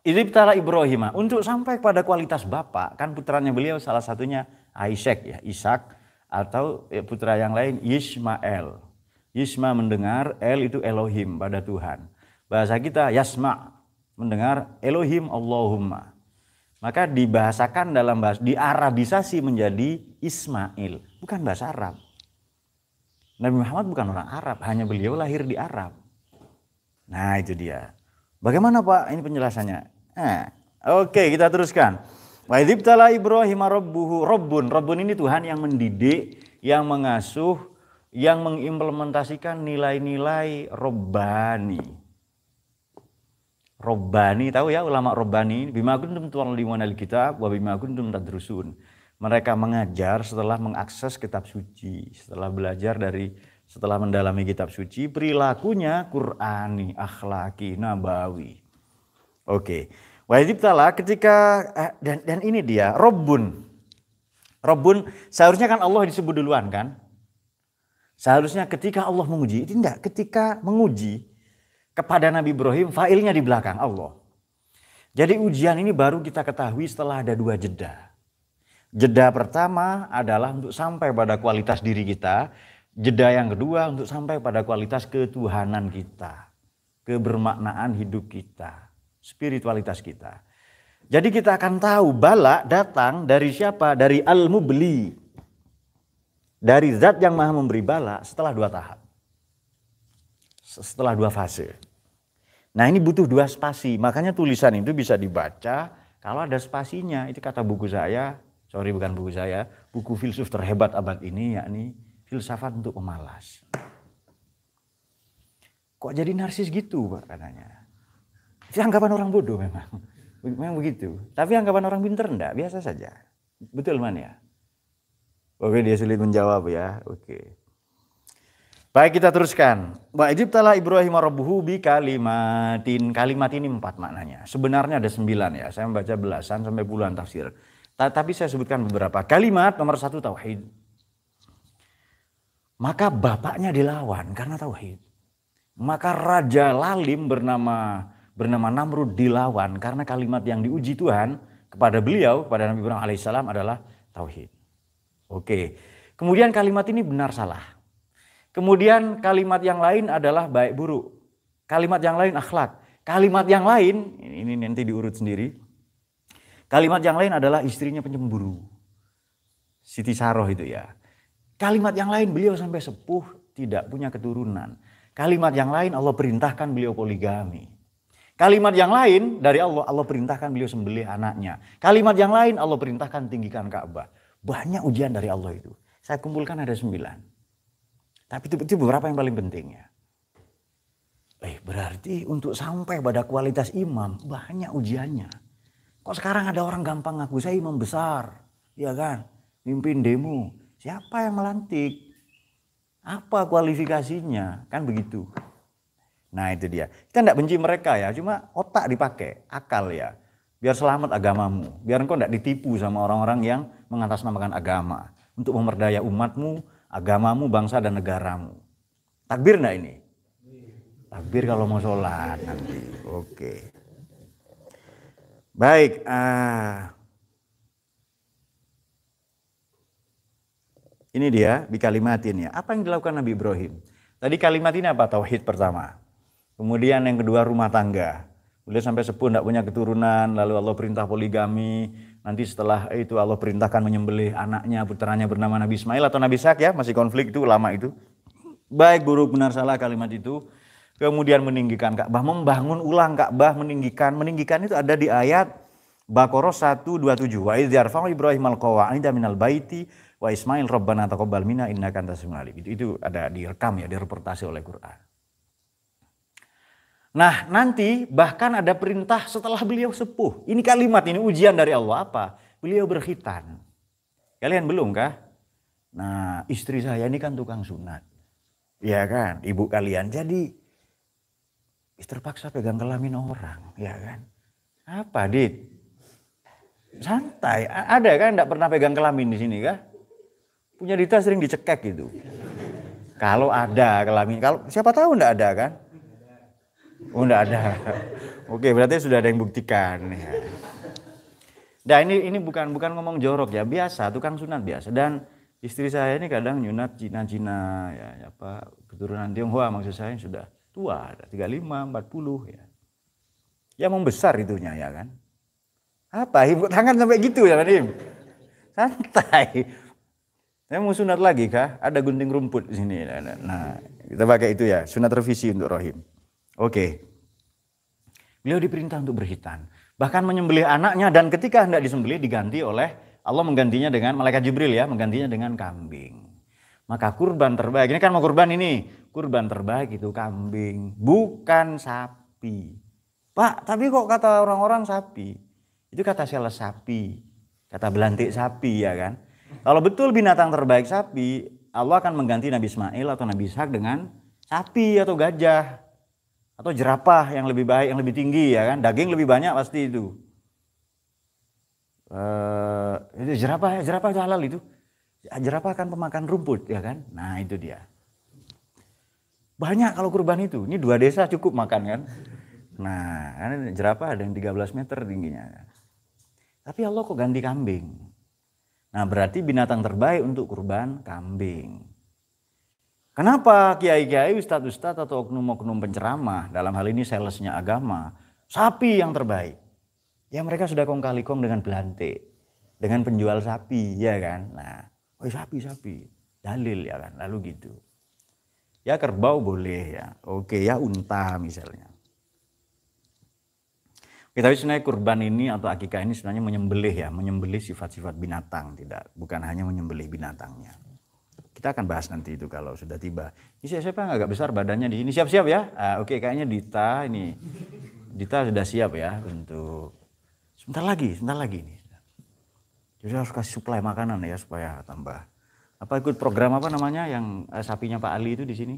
Idzibtala Ibrahim, untuk sampai pada kualitas bapak, kan putranya beliau salah satunya Ishak ya, Ishak, atau putra yang lain Ismail. Yisma mendengar, El itu Elohim pada Tuhan. Bahasa kita Yasma, mendengar Elohim Allahumma. Maka dibahasakan dalam bahasa, diarabisasi menjadi Ismail, bukan bahasa Arab. Nabi Muhammad bukan orang Arab, hanya beliau lahir di Arab. Nah itu dia. Bagaimana Pak ini penjelasannya? Oke, kita teruskan. Wa idzibtala Ibrahim rabbuhu Rabbun ini Tuhan yang mendidik, yang mengasuh, yang mengimplementasikan nilai-nilai Rabbani. Rabbani, tahu ya ulama Rabbani, bima kuntum tu'allimuna al-kitab wa bima kuntum tadrusun. Mereka mengajar setelah mengakses kitab suci, setelah mendalami kitab suci, perilakunya Qur'ani, akhlaki, nabawi. Oke. Wajib taala ketika dan ini dia Rabbun seharusnya kan Allah disebut duluan kan? Seharusnya ketika Allah menguji, itu enggak, ketika menguji kepada Nabi Ibrahim failnya di belakang Allah. Jadi ujian ini baru kita ketahui setelah ada 2 jeda. Jeda pertama adalah untuk sampai pada kualitas diri kita. Jeda yang kedua untuk sampai pada kualitas ketuhanan kita. Kebermaknaan hidup kita. Spiritualitas kita. Jadi kita akan tahu bala datang dari siapa? Dari Al-Mubli. Dari zat yang maha memberi bala setelah 2 tahap. Setelah 2 fase. Nah ini butuh 2 spasi. Makanya tulisan itu bisa dibaca kalau ada spasinya. Itu kata buku saya. Sorry bukan buku saya. Buku filsuf terhebat abad ini yakni filsafat untuk pemalas. Kok jadi narsis gitu Pak katanya. Itu anggapan orang bodoh memang. Memang begitu. Tapi anggapan orang pinter enggak, biasa saja. Betul Man ya? Oke, dia sulit menjawab ya. Oke. Baik, kita teruskan. Wa idzibtala Ibrahim rabbuhu bi kalimatin. Kalimat ini 4 maknanya. Sebenarnya ada 9 ya. Saya membaca belasan sampai puluhan tafsir. Tapi saya sebutkan beberapa. Kalimat nomor 1 tauhid. Maka bapaknya dilawan karena tauhid. Maka raja lalim bernama Namrud dilawan karena kalimat yang diuji Tuhan kepada beliau, kepada Nabi Ibrahim alaihissalam adalah tauhid. Oke. Kemudian kalimat ini benar salah. Kemudian kalimat yang lain adalah baik buruk. Kalimat yang lain akhlak. Kalimat yang lain, ini nanti diurut sendiri. Kalimat yang lain adalah istrinya pencemburu. Siti Saroh itu ya. Kalimat yang lain beliau sampai sepuh tidak punya keturunan. Kalimat yang lain Allah perintahkan beliau poligami. Kalimat yang lain dari Allah perintahkan beliau sembelih anaknya. Kalimat yang lain Allah perintahkan tinggikan Ka'bah. Banyak ujian dari Allah itu. Saya kumpulkan ada 9. Tapi itu beberapa yang paling penting ya. Berarti untuk sampai pada kualitas imam banyak ujiannya. Kok sekarang ada orang gampang ngaku saya imam besar. Ya kan? Mimpin demo. Siapa yang melantik? Apa kualifikasinya? Kan begitu. Nah itu dia. Kita tidak benci mereka ya, cuma otak dipakai, akal ya. Biar selamat agamamu, biar engkau tidak ditipu sama orang-orang yang mengatasnamakan agama. Untuk memerdaya umatmu, agamamu, bangsa dan negaramu. Takbir enggak ini? Takbir kalau mau sholat nanti. Oke. Baik. Ini dia, bikalimatin ya. Apa yang dilakukan Nabi Ibrahim? Tadi kalimat ini apa? Tauhid pertama. Kemudian yang kedua rumah tangga. Beliau sampai sepuh tidak punya keturunan, lalu Allah perintah poligami. Nanti setelah itu Allah perintahkan menyembelih anaknya, putranya bernama Nabi Ismail atau Nabi Ishak ya, masih konflik itu lama itu. Baik buruk benar salah kalimat itu. Kemudian meninggikan Ka'bah, membangun ulang Ka'bah, meninggikan itu ada di ayat Baqarah 127. Wa idz yarfa'u Ibrahim al-qawa'ida minal baiti wa Ismail rabbana taqabbal minna innaka antas samiul alim. Itu ada direkam ya, direportase oleh Quran. Nah nanti bahkan ada perintah setelah beliau sepuh. Ini kalimat, ini ujian dari Allah apa? Beliau berkhitan. Kalian belum kah? Nah istri saya ini kan tukang sunat. Ya kan, ibu kalian. Jadi terpaksa pegang kelamin orang. Ya kan. Apa Dit? Santai. Ada kan enggak pernah pegang kelamin di sini kah? Punya Dita sering dicekek gitu. Kalau ada kelamin. Kalau siapa tahu enggak ada kan? Oh, enggak ada. Oke, berarti sudah ada yang buktikan. Ya. Nah, ini bukan ngomong jorok ya, biasa, tukang sunat biasa. Dan istri saya ini kadang nyunat Cina-Cina, ya apa, keturunan Tionghoa maksud saya sudah tua, 35, 40 ya. Ya membesar itunya ya kan. Apa, ibu tangan sampai gitu ya Nadim? Santai. Saya mau sunat lagi kah? Ada gunting rumput di sini. Nah, kita pakai itu ya, sunat revisi untuk Rohim. Oke. Beliau diperintah untuk berhitan. Bahkan menyembelih anaknya dan ketika hendak disembelih diganti oleh Allah menggantinya dengan malaikat Jibril ya, menggantinya dengan kambing. Maka kurban terbaik, ini kan mau kurban ini. Kurban terbaik itu kambing, bukan sapi. Pak, tapi kok kata orang-orang sapi? Itu kata sales sapi, kata belantik sapi ya kan. Kalau betul binatang terbaik sapi, Allah akan mengganti Nabi Ismail atau Nabi Ishak dengan sapi atau gajah. Atau jerapah yang lebih baik, yang lebih tinggi ya kan. Daging lebih banyak pasti itu. Itu jerapah itu halal itu. Jerapah kan pemakan rumput ya kan. Nah itu dia. Banyak kalau kurban itu. Ini 2 desa cukup makan kan. Nah kan jerapah ada yang 13 meter tingginya. Tapi Allah kok ganti kambing. Nah berarti binatang terbaik untuk kurban kambing. Kenapa kiai-kiai, ustadz-ustadz atau oknum-oknum penceramah, dalam hal ini salesnya agama, sapi yang terbaik. Ya mereka sudah kong kali kong dengan belantik, dengan penjual sapi, ya kan. Nah, sapi, dalil ya kan, lalu gitu. Ya kerbau boleh ya, oke ya unta misalnya. Oke, tapi sebenarnya kurban ini atau akikah ini sebenarnya menyembelih sifat-sifat binatang, bukan hanya menyembelih binatangnya. Kita akan bahas nanti itu kalau sudah tiba. Ini siapa yang agak besar badannya di sini? Siap-siap ya? Oke, kayaknya Dita ini. Dita sudah siap ya untuk sebentar lagi nih. Jadi harus kasih suplai makanan ya supaya tambah. Apa ikut program apa namanya yang sapinya Pak Ali itu di sini?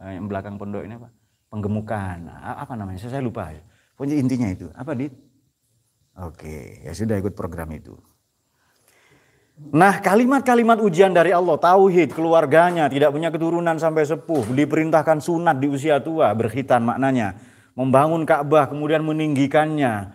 Yang belakang pondok ini apa? Penggemukan. Apa namanya? Saya lupa ya. Pokoknya intinya itu. Apa, Dit? Oke, ya sudah ikut program itu. Nah kalimat-kalimat ujian dari Allah, tauhid, keluarganya, tidak punya keturunan sampai sepuh, diperintahkan sunat di usia tua, berkhitan maknanya, membangun Ka'bah, kemudian meninggikannya,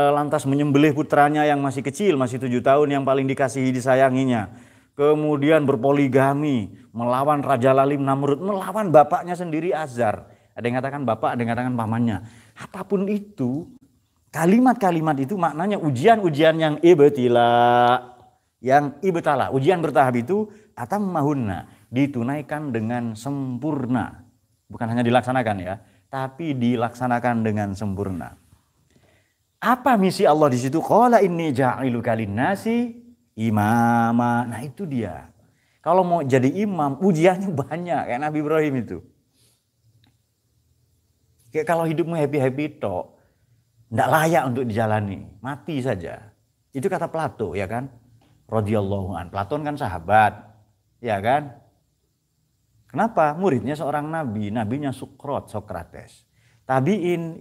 lantas menyembelih putranya yang masih kecil, masih 7 tahun yang paling dikasihi disayanginya, kemudian berpoligami, melawan Raja Lalim Namrud, melawan bapaknya sendiri Azar, ada yang katakan bapak, ada yang katakan pamannya, apapun itu, kalimat-kalimat itu maknanya ujian-ujian yang ibtila. Yang ibtala, ujian bertahap itu atammahunna, ditunaikan dengan sempurna. Bukan hanya dilaksanakan ya, tapi dilaksanakan dengan sempurna. Apa misi Allah di situ? Qala inni ja'iluka linnasi imama. Nah itu dia. Kalau mau jadi imam, ujiannya banyak kayak Nabi Ibrahim itu. Kayak kalau hidupmu happy-happy tok, enggak layak untuk dijalani, mati saja. Itu kata Plato ya kan? Radhiyallahu an. Platon kan sahabat, ya kan? Kenapa? Muridnya seorang nabi, nabinya Sokrates. Tabiinnya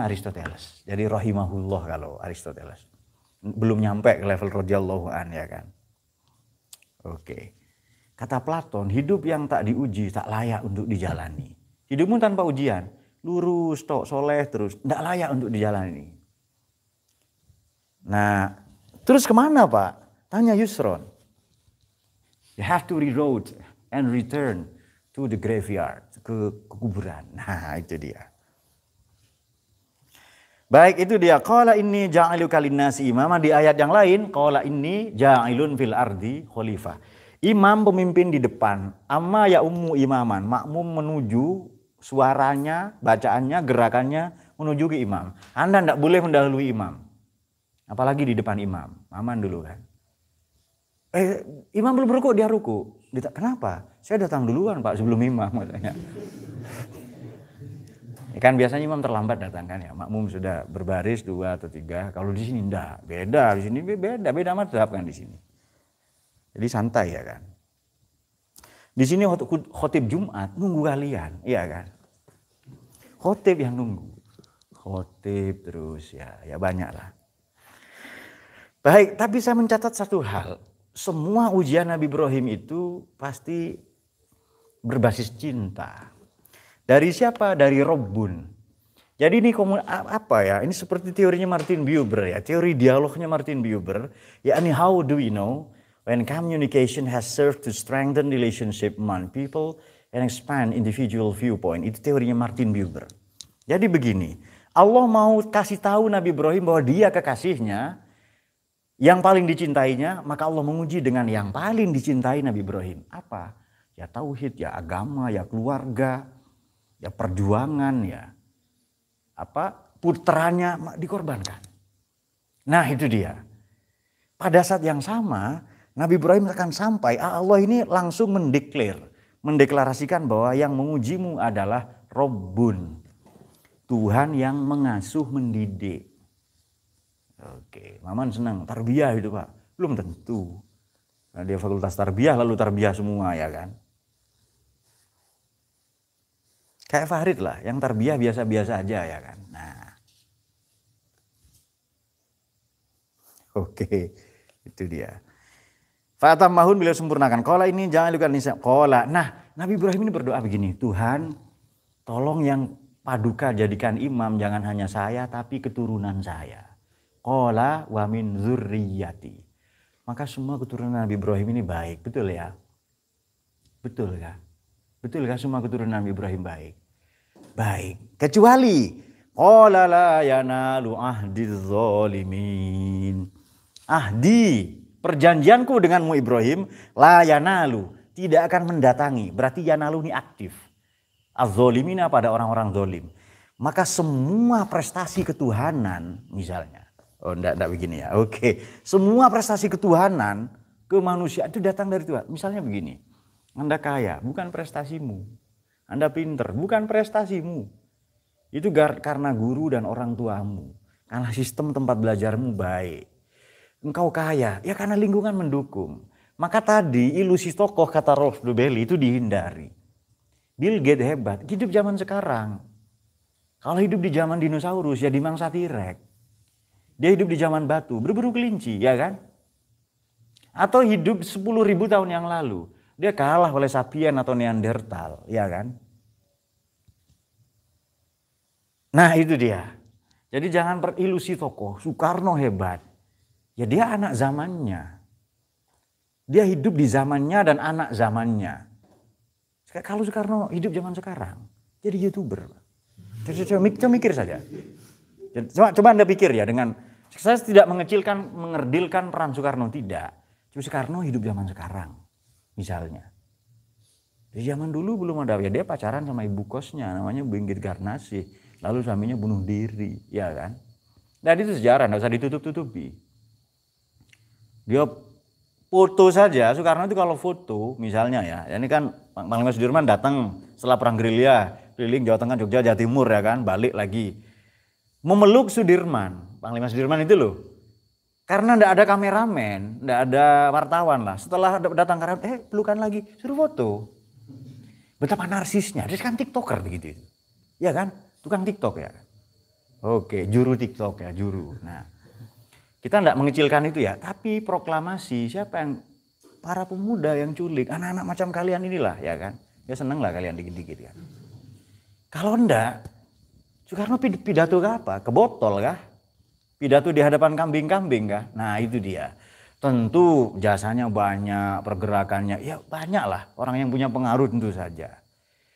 Aristoteles. Jadi rahimahullah kalau Aristoteles. Belum nyampe ke level radhiyallahu an ya kan? Oke. Kata Platon, hidup yang tak diuji tak layak untuk dijalani. Hidupmu tanpa ujian, lurus, tok, soleh terus, tidak layak untuk dijalani. Nah, terus kemana Pak? Tanya Yusron. You have to reroute and return to the graveyard, ke kuburan. Nah itu dia. Baik itu dia. Qala inni ja'iluka linnasi imama. Di ayat yang lain, qala inni ja'ilun fil ardi khalifah. Imam pemimpin di depan. Amma ya ummu imaman. Makmum menuju suaranya, bacaannya, gerakannya menuju ke imam. Anda tidak boleh mendahului imam. Apalagi di depan imam, aman dulu kan. Imam belum ruku, dia ruku. Kenapa? Saya datang duluan Pak sebelum imam katanya. Kan biasanya imam terlambat datang kan ya. Makmum sudah berbaris 2 atau 3. Kalau di sini enggak, beda. Di sini beda mazhab kan di sini. Jadi santai ya kan. Di sini khotib Jumat nunggu kalian, iya kan. Khotib yang nunggu. Khotib terus ya banyak lah. Baik, tapi saya mencatat satu hal. Semua ujian Nabi Ibrahim itu pasti berbasis cinta. Dari siapa? Dari Rabbun. Jadi ini apa ya? Ini seperti teorinya Martin Buber ya, teori dialognya Martin Buber. Yakni how do we know when communication has served to strengthen relationship among people and expand individual viewpoint. Itu teorinya Martin Buber. Jadi begini, Allah mau kasih tahu Nabi Ibrahim bahwa dia kekasihnya, yang paling dicintainya, maka Allah menguji dengan yang paling dicintai Nabi Ibrahim. Apa? Ya tauhid, ya agama, ya keluarga, ya perjuangan, ya putranya dikorbankan. Nah itu dia. Pada saat yang sama Nabi Ibrahim akan sampai, Allah ini langsung mendeklarasikan bahwa yang mengujimu adalah Rabbun, Tuhan yang mengasuh mendidik. Oke, Maman senang tarbiyah itu Pak. Belum tentu. Nah, dia fakultas tarbiyah lalu tarbiyah semua ya kan. Kayak Farid lah, yang tarbiyah biasa-biasa aja ya kan. Nah, oke, itu dia. Fatamahun beliau sempurnakan. Qala ini jangan lupa nisa. Qala. Nah, Nabi Ibrahim ini berdoa begini, Tuhan, tolong yang paduka jadikan imam jangan hanya saya tapi keturunan saya. Qala wa min dzurriyyati. Maka semua keturunan Nabi Ibrahim ini baik, betul ya? Betul kah? Betul kah semua keturunan Nabi Ibrahim baik? Baik, kecuali qala la yanalu ahdiz zalimin. Ahdi, perjanjianku denganmu Ibrahim, la yanalu, tidak akan mendatangi. Berarti yanalu ini aktif. Az-zalimina pada orang-orang zalim. Maka semua prestasi ketuhanan misalnya. Oh enggak begini ya. Oke. Semua prestasi ketuhanan, kemanusiaan itu datang dari Tuhan. Misalnya begini. Anda kaya, bukan prestasimu. Anda pinter, bukan prestasimu. Itu karena guru dan orang tuamu. Karena sistem tempat belajarmu baik. Engkau kaya, ya karena lingkungan mendukung. Maka tadi ilusi tokoh kata Rolf Dobelli itu dihindari. Bill Gates hebat, hidup zaman sekarang. Kalau hidup di zaman dinosaurus ya dimangsa T-Rex. Dia hidup di zaman batu, berburu kelinci, ya kan? Atau hidup 10.000 tahun yang lalu. Dia kalah oleh sapien atau Neanderthal, ya kan? Nah itu dia. Jadi jangan berilusi tokoh. Soekarno hebat. Ya dia anak zamannya. Dia hidup di zamannya dan anak zamannya. Kalau Soekarno hidup zaman sekarang, jadi YouTuber. Coba mikir saja. Coba Anda pikir ya dengan, saya tidak mengerdilkan peran Soekarno, tidak. Cuma Soekarno hidup zaman sekarang. Misalnya, di zaman dulu belum ada, ya dia pacaran sama ibu kosnya, namanya Bu Inggit Garnasih, lalu suaminya bunuh diri, ya kan? Dan itu sejarah, nggak usah ditutup-tutupi. Dia foto saja, Soekarno itu kalau foto, misalnya ya, ini kan Panglima Sudirman datang setelah perang gerilya, keliling Jawa Tengah, Jogja, Jawa Timur ya kan, balik lagi, memeluk Sudirman, Panglima Sudirman itu loh. Karena enggak ada kameramen, enggak ada wartawan lah. Setelah datang kameramen, pelukan lagi, suruh foto. Betapa narsisnya, dia kan TikToker begitu. Ya kan? Tukang TikTok ya. Oke, juru TikTok ya, juru. Nah, kita enggak mengecilkan itu ya, tapi proklamasi siapa yang para pemuda yang culik, anak-anak macam kalian inilah ya kan. Ya seneng lah kalian dikit-dikit kan. Kalau enggak, Soekarno pidato ke apa? Ke botol kah? Pidato di hadapan kambing-kambing kah? Nah itu dia. Tentu jasanya banyak, pergerakannya ya banyak lah. Orang yang punya pengaruh tentu saja.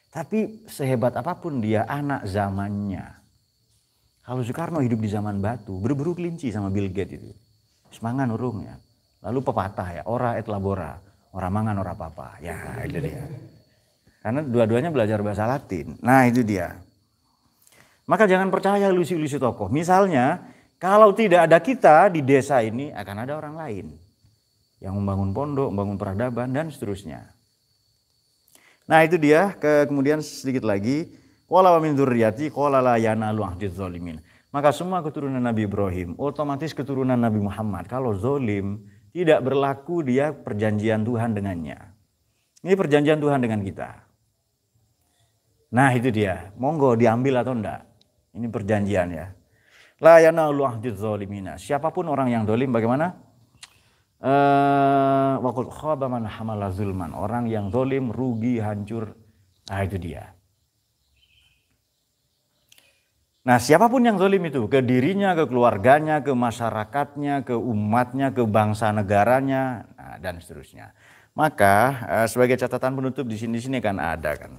Tapi sehebat apapun dia anak zamannya. Kalau Soekarno hidup di zaman batu, berburu kelinci sama Bill Gates itu. Semangan urung ya. Lalu pepatah ya, ora et labora. Ora mangan ora apa-apa. Ya itu dia. Karena dua-duanya belajar bahasa Latin. Nah itu dia. Maka jangan percaya ilusi-ilusi tokoh. Misalnya, kalau tidak ada kita di desa ini akan ada orang lain yang membangun pondok, membangun peradaban dan seterusnya. Nah itu dia. Kemudian sedikit lagi, qala wa min dzurriyyati qala la yanalu ahdiz zalimin. Maka semua keturunan Nabi Ibrahim, otomatis keturunan Nabi Muhammad. Kalau zalim tidak berlaku dia perjanjian Tuhan dengannya. Ini perjanjian Tuhan dengan kita. Nah itu dia. Monggo diambil atau enggak. Ini perjanjian ya. La yanalu ahdiz zalimina. Siapapun orang yang zalim bagaimana? Wa qul khaba man hamala zulman. Orang yang zalim rugi, hancur. Nah itu dia. Nah, siapapun yang zalim itu, ke dirinya, ke keluarganya, ke masyarakatnya, ke umatnya, ke bangsa negaranya, nah, dan seterusnya. Maka sebagai catatan penutup di sini kan ada kan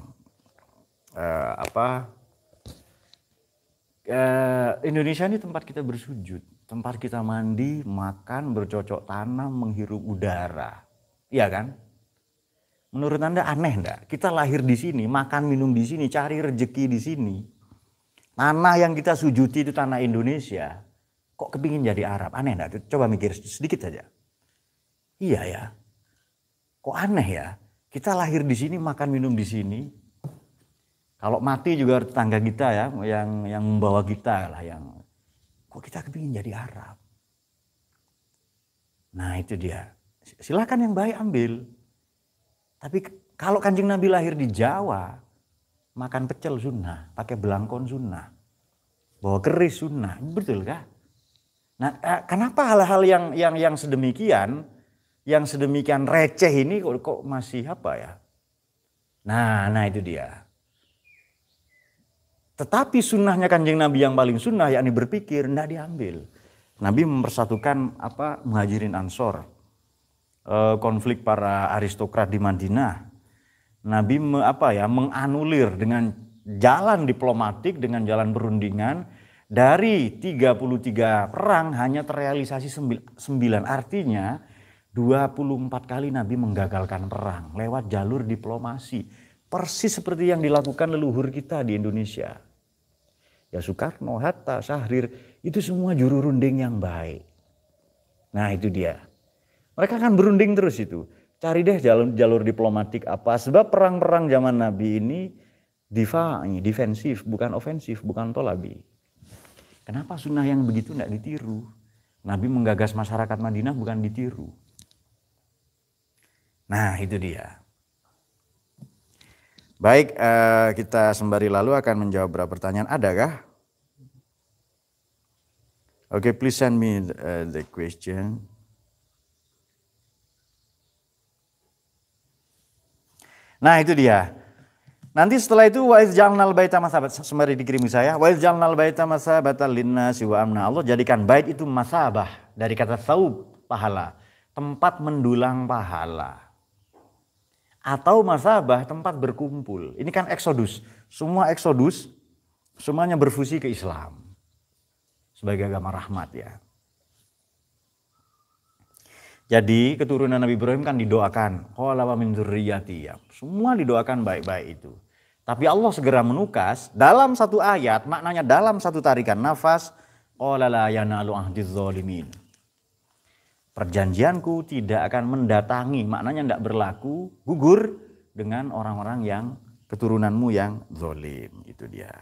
Indonesia ini tempat kita bersujud, tempat kita mandi, makan, bercocok tanam, menghirup udara, iya kan? Menurut Anda aneh enggak? Kita lahir di sini, makan minum di sini, cari rezeki di sini. Tanah yang kita sujuti itu tanah Indonesia. Kok kepingin jadi Arab? Aneh enggak? Coba mikir sedikit saja. Iya ya. Kok aneh ya? Kita lahir di sini, makan minum di sini. Kalau mati juga tetangga kita ya, yang membawa kita lah, yang kok kita kepingin jadi Arab. Nah itu dia. Silakan yang baik ambil. Tapi kalau Kanjeng Nabi lahir di Jawa, makan pecel sunnah, pakai belangkon sunnah, bawa keris sunnah, betul kah? Nah, kenapa hal-hal yang sedemikian receh ini kok masih apa ya? Nah itu dia. Tetapi sunnahnya Kanjeng Nabi yang paling sunnah, yakni berpikir, tidak diambil. Nabi mempersatukan Muhajirin Ansor, konflik para aristokrat di Madinah. Nabi menganulir dengan jalan diplomatik, dengan jalan perundingan. Dari 33 perang hanya terrealisasi 9. Artinya 24 kali Nabi menggagalkan perang lewat jalur diplomasi. Persis seperti yang dilakukan leluhur kita di Indonesia. Ya Soekarno, Hatta, Syahrir, itu semua juru runding yang baik. Nah itu dia. Mereka kan berunding terus itu. Cari deh jalur diplomatik apa. Sebab perang-perang zaman Nabi ini defensif, bukan ofensif, bukan tolabi. Kenapa sunnah yang begitu tidak ditiru? Nabi menggagas masyarakat Madinah bukan ditiru. Nah itu dia. Baik, kita sembari lalu akan menjawab beberapa pertanyaan. Adakah? Oke, please send me the question. Nah itu dia. Nanti setelah itu wa iz ja'alnal baita masabat, sembari dikirim saya, wa iz ja'alnal baita masabatan linnasi wa amna. Allah jadikan bait itu masabah dari kata saub, pahala, tempat mendulang pahala. Atau masabah, tempat berkumpul. Ini kan eksodus. Semua eksodus, semuanya berfusi ke Islam. Sebagai agama rahmat ya. Jadi keturunan Nabi Ibrahim kan didoakan. Qala wa min dzurriyyati. Semua didoakan baik-baik itu. Tapi Allah segera menukas dalam satu ayat, maknanya dalam satu tarikan nafas. Qala la yanalu ahdiz zalimin. Perjanjianku tidak akan mendatangi, maknanya tidak berlaku, gugur dengan orang-orang yang keturunanmu yang zalim. Itu dia.